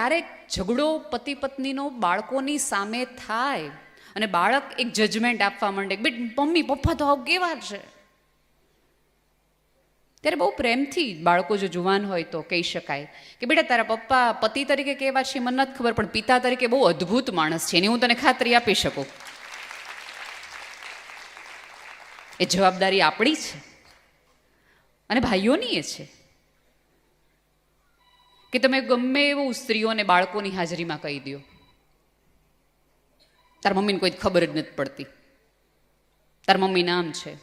ક્યારેક ઝઘડો પતિ પત્નીનો બાળકોની સામે થાય અને બાળક એક જજમેન્ટ આપવા માંડે, બેટ મમ્મી પપ્પા તો આવું કેવા છે, ત્યારે બહુ પ્રેમથી બાળકો જો જુવાન હોય તો કહી શકાય કે બેટા તારા પપ્પા પતિ તરીકે કેવા છે મને નથી ખબર, પણ પિતા તરીકે બહુ અદ્ભુત માણસ છે, એની હું તને ખાતરી આપી શકું. એ જવાબદારી આપણી છે અને ભાઈઓની એ છે કે તમે ગમે એવું સ્ત્રીઓને બાળકોની હાજરીમાં કહી દો, તાર મમ્મીને કોઈ ખબર જ નથી પડતી, તાર મમ્મી નામ છે.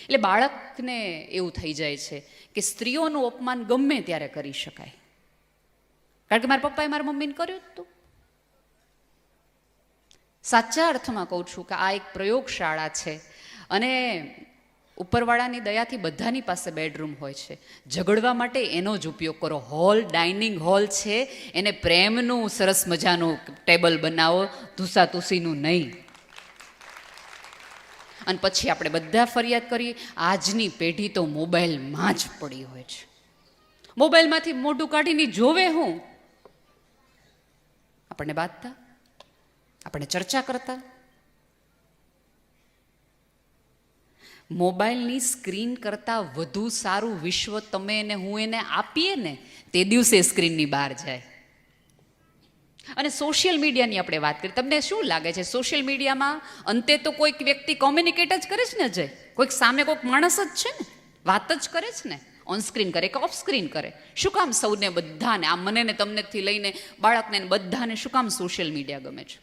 એટલે બાળકને એવું થઈ જાય છે કે સ્ત્રીઓનું અપમાન ગમે ત્યારે કરી શકાય, કારણ કે મારા પપ્પાએ મારા મમ્મીને કર્યું જ હતું. સાચા અર્થમાં કહું છું કે આ એક પ્રયોગશાળા છે અને ઉપરવાળાની દયાથી બધાની પાસે બેડરૂમ હોય છે. ઝઘડવા માટે એનો જ ઉપયોગ કરો. હોલ ડાઇનિંગ હોલ છે, એને પ્રેમનું સરસ મજાનું ટેબલ બનાવો, ધૂસાતુસીનું નહીં. અને પછી આપણે બધા ફરિયાદ કરીએ, આજની પેઢી તો મોબાઈલમાં જ પડી હોય છે, મોબાઈલમાંથી મોઢું કાઢીને જોવે હું, આપણને બાંધતા, આપણે ચર્ચા કરતા. મોબાઈલની સ્ક્રીન કરતાં વધુ સારું વિશ્વ તમે અને હું એને આપીએ ને તે દિવસે સ્ક્રીનની બહાર જાય. અને સોશિયલ મીડિયાની આપણે વાત કરીએ, તમને શું લાગે છે સોશિયલ મીડિયામાં અંતે તો કોઈક વ્યક્તિ કોમ્યુનિકેટ જ કરે છે ને, અજય કોઈક સામે કોઈક માણસ જ છે ને, વાત જ કરે છે ને, ઓન સ્ક્રીન કરે કે ઓફ સ્ક્રીન કરે. શું કામ સૌને બધાને, આ મને ને તમનેથી લઈને બાળકને બધાને શું કામ સોશિયલ મીડિયા ગમે છે?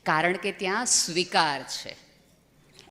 કારણ કે ત્યાં સ્વીકાર છે.